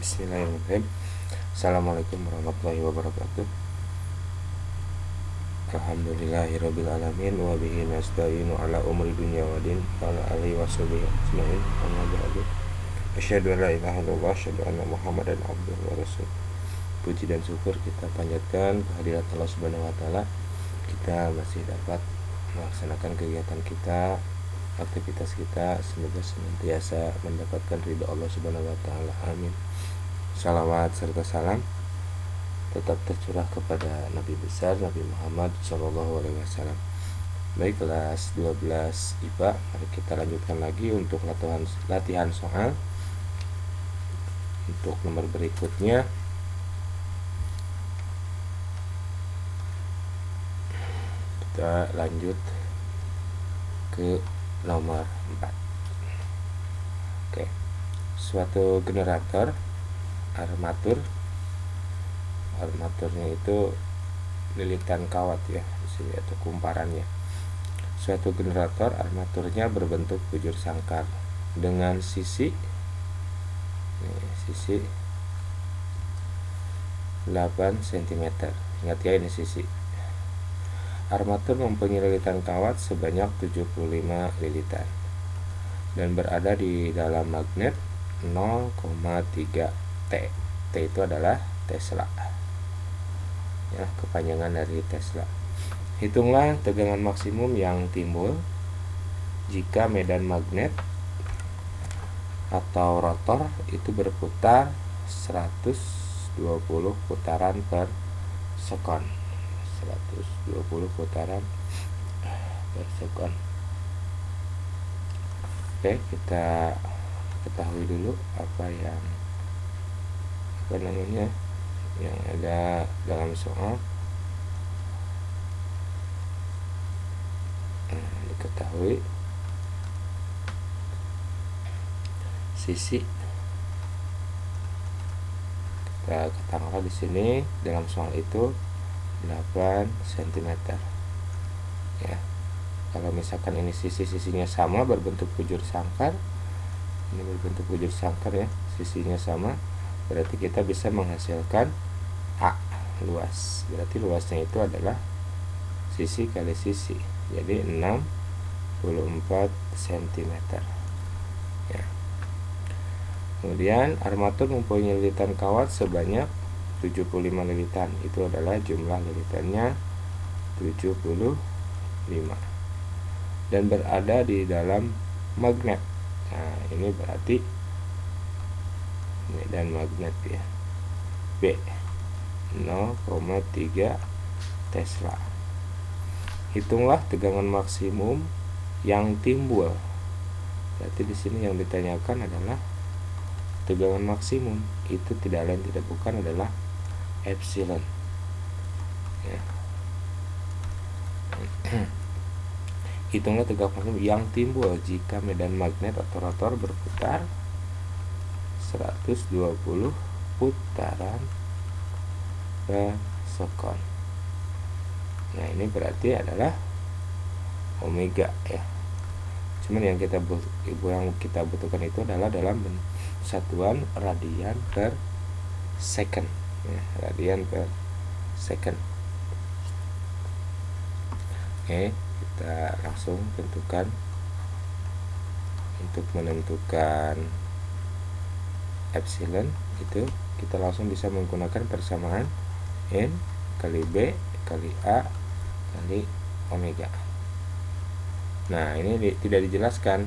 Bismillahirrahmanirrahim. Assalamualaikum warahmatullahi wabarakatuh. Alhamdulillahirabbil alamin wa bihi nasta'inu ala umri dunya wa din wa ala alihi washabihi ajmain. Amma ba'du. Asyhadu an la ilaha illallah, asyhadu anna Muhammadan abduhu wa rasuluh. Puji dan syukur kita panjatkan kehadirat Allah Subhanahu wa taala. Kita masih dapat melaksanakan kegiatan kita, aktivitas kita, semoga senantiasa mendapatkan ridha Allah Subhanahu wa taala. Amin. Salawat serta salam tetap tercurah kepada Nabi besar Nabi Muhammad Shallallahu Alaihi Wasallam. Baik, kelas 12 IPA, mari kita lanjutkan lagi untuk latihan soal. Untuk nomor berikutnya kita lanjut ke nomor 4. Oke. Suatu generator armaturnya itu lilitan kawat ya di sini atau kumparannya. Suatu generator armaturnya berbentuk bujur sangkar dengan sisi 8 cm. Ingat ya, ini sisi. Armatur mempunyai lilitan kawat sebanyak 75 lilitan dan berada di dalam magnet 0,3 T. T itu adalah Tesla. Ya, kepanjangan dari Tesla. Hitunglah tegangan maksimum yang timbul jika medan magnet atau rotor itu berputar 120 putaran per sekon. 120 putaran per sekon. Oke, kita ketahui dulu apa namanya yang ada dalam soal. Diketahui sisi, kita katakanlah di sini dalam soal itu 8 cm ya. Kalau misalkan ini sisinya sama, berbentuk bujur sangkar, ini berbentuk bujur sangkar ya, sisinya sama, berarti kita bisa menghasilkan A luas. Berarti luasnya itu adalah sisi kali sisi, jadi 64 cm ya. Kemudian armatur mempunyai lilitan kawat sebanyak 75 lilitan. Itu adalah jumlah lilitannya 75 dan berada di dalam magnet. Nah, ini berarti medan magnet ya, B 0,3 Tesla. Hitunglah tegangan maksimum yang timbul. Berarti di sini yang ditanyakan adalah tegangan maksimum, itu tidak lain tidak bukan adalah epsilon ya. Hitunglah tegangan maksimum yang timbul jika medan magnet atau rotor berputar 120 putaran per sekon. Nah, ini berarti adalah omega ya. Cuman yang kita butuhkan itu adalah dalam satuan radian per second ya, radian per second. Oke, kita langsung tentukan. Untuk menentukan epsilon itu kita langsung bisa menggunakan persamaan N kali B kali A kali omega. Nah, ini tidak dijelaskan.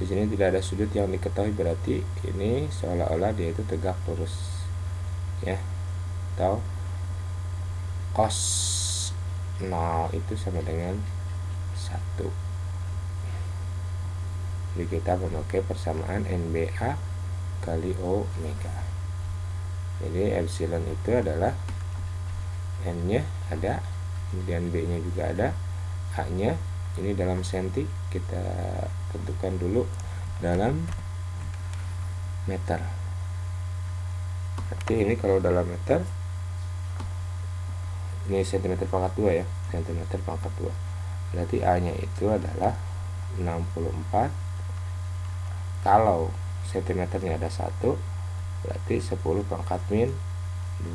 Di sini tidak ada sudut yang diketahui, berarti ini seolah-olah dia itu tegak lurus ya. Atau cos 0 itu sama dengan 1. Jadi kita memakai persamaan NBA kali omega. Jadi epsilon itu adalah N-nya ada, kemudian B-nya juga ada, A-nya ini dalam senti, kita tentukan dulu dalam meter. Berarti ini kalau dalam meter, ini cm pangkat 2 ya, cm pangkat 2. Berarti A-nya itu adalah 64. Kalau cm-nya ada 1, berarti 10 pangkat min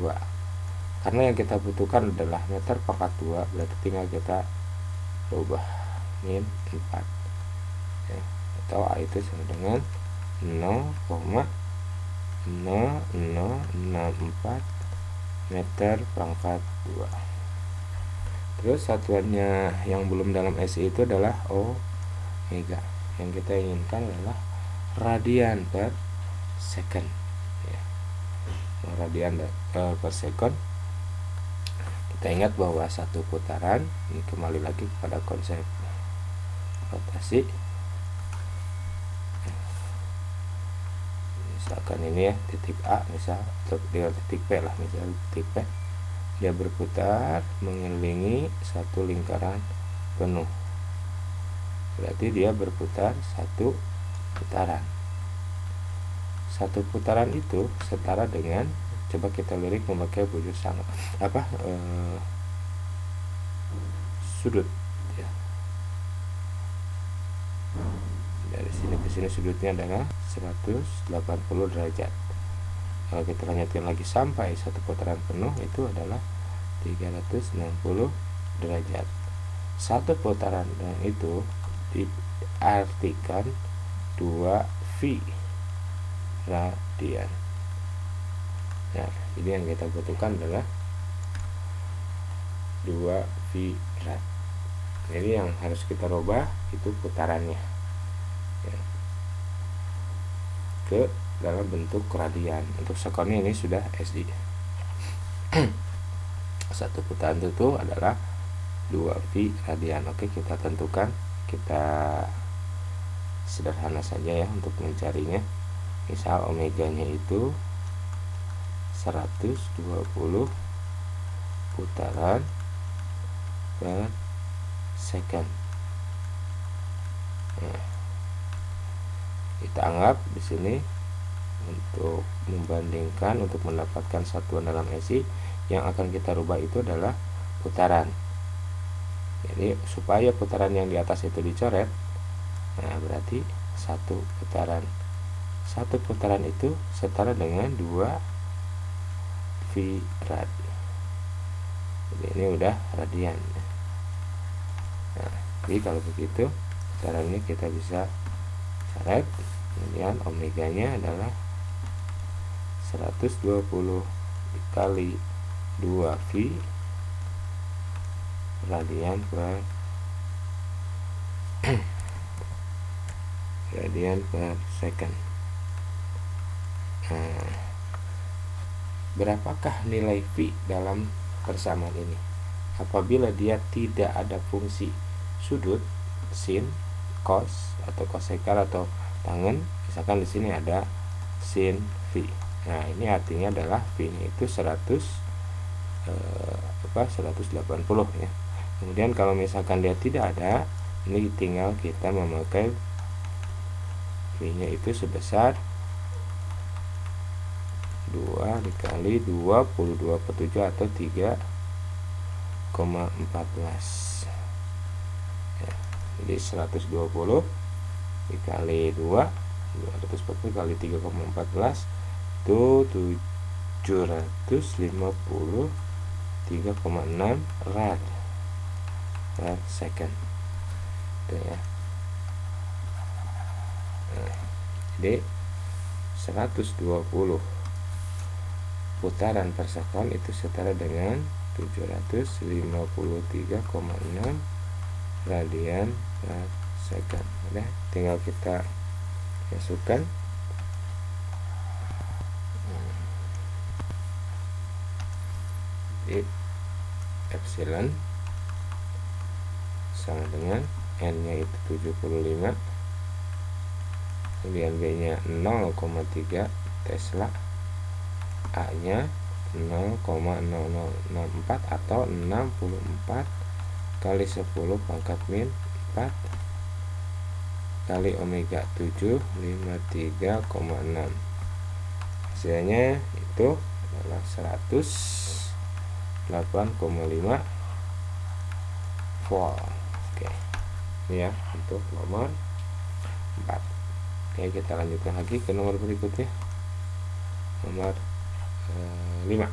2. Karena yang kita butuhkan adalah meter pangkat 2, berarti tinggal kita rubah min 4 ya. Atau A itu sama dengan 0,0064 meter pangkat 2. Terus satuannya yang belum dalam SI itu adalah omega. Yang kita inginkan adalah radian per second ya. Radian per second. Kita ingat bahwa satu putaran, ini kembali lagi kepada konsep rotasi. Misalkan ini ya titik A, misal atau titik P lah, misal titik P, dia berputar mengelilingi satu lingkaran penuh, berarti dia berputar satu putaran. Satu putaran itu setara dengan, coba kita lirik memakai bujur sama sudut ya. Dari sini ke sini sudutnya adalah 180 derajat. Kalau kita lanjutkan lagi sampai satu putaran penuh, itu adalah 360 derajat. Satu putaran itu diartikan 2V radian. Nah, jadi yang kita butuhkan adalah 2V rad. Jadi yang harus kita rubah itu putarannya ya, ke dalam bentuk radian. Untuk sekonnya ini sudah SI. Satu putaran itu adalah 2V radian. Oke, kita tentukan, kita sederhana saja ya untuk mencarinya. Misal omeganya itu 120 putaran per second. Nah, kita anggap di sini untuk membandingkan, untuk mendapatkan satuan dalam SI, yang akan kita rubah itu adalah putaran. Jadi supaya putaran yang di atas itu dicoret, nah berarti satu putaran itu setara dengan 2V rad. Jadi ini udah radian. Nah, jadi kalau begitu putaran ini kita bisa coret. Kemudian omeganya adalah 120 dikali 2V radian per second. Nah, berapakah nilai V dalam persamaan ini? Apabila dia tidak ada fungsi sudut, sin, cos atau cosekar atau tangen, misalkan di sini ada sin V. Nah, ini artinya adalah V-nya itu 180 ya. Kemudian kalau misalkan dia tidak ada, ini tinggal kita memakai V-nya itu sebesar 2 dikali 22/7 atau 3,14 ya. Jadi 120 dikali 2, 240 kali 3,14 itu 753,6 rad per second itu ya. Nah, jadi 120 putaran per second itu setara dengan 753,6 radian per second. Udah, tinggal kita masukkan. Jadi epsilon sama dengan N nya itu 75, kemudian B nya 0,3 Tesla, A nya 0,0064 atau 64 kali 10 pangkat min 4 kali omega 7, 53,6. Hasilnya itu adalah 108,5 volt. Oke, ini ya untuk nomor 4. Oke, kita lanjutkan lagi ke nomor berikutnya. nomor 5.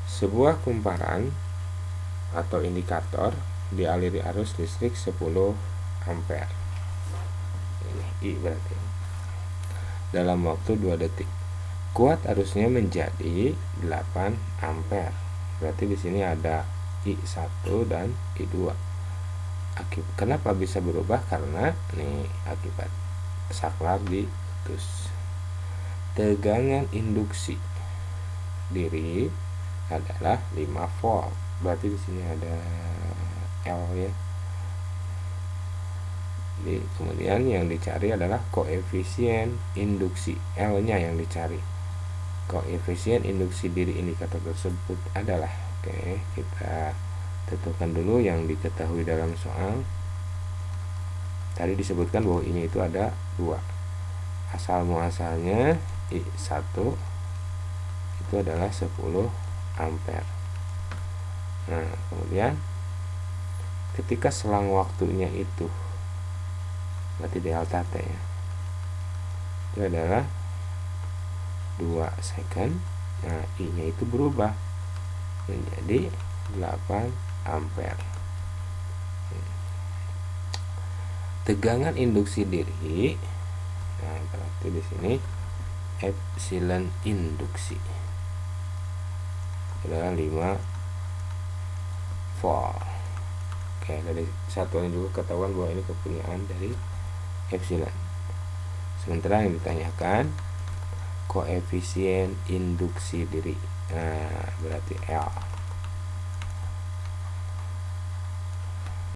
Sebuah kumparan atau indikator dialiri arus listrik 10 ampere. Ini I berarti. Dalam waktu 2 detik. Kuat arusnya menjadi 8 ampere. Berarti di sini ada I1 dan I2. Kenapa bisa berubah? Karena nih akibat saklar diputus. Tegangan induksi diri adalah 5 volt. Berarti di sini ada L ya. Kemudian yang dicari adalah koefisien induksi, L-nya yang dicari. Koefisien induksi diri indikator tersebut adalah, kita tentukan dulu yang diketahui dalam soal. Tadi disebutkan bahwa ini itu ada 2. Asal muasalnya I1 itu adalah 10 ampere. Nah, kemudian ketika selang waktunya itu berarti delta T ya, itu adalah 2 second. Nah, I-nya itu berubah menjadi 8 ampere. Tegangan induksi diri, nah berarti di sini epsilon induksi adalah 5 volt. Oke, dari satuan juga ketahuan bahwa ini kepunyaan dari epsilon. Sementara yang ditanyakan koefisien induksi diri, nah berarti L.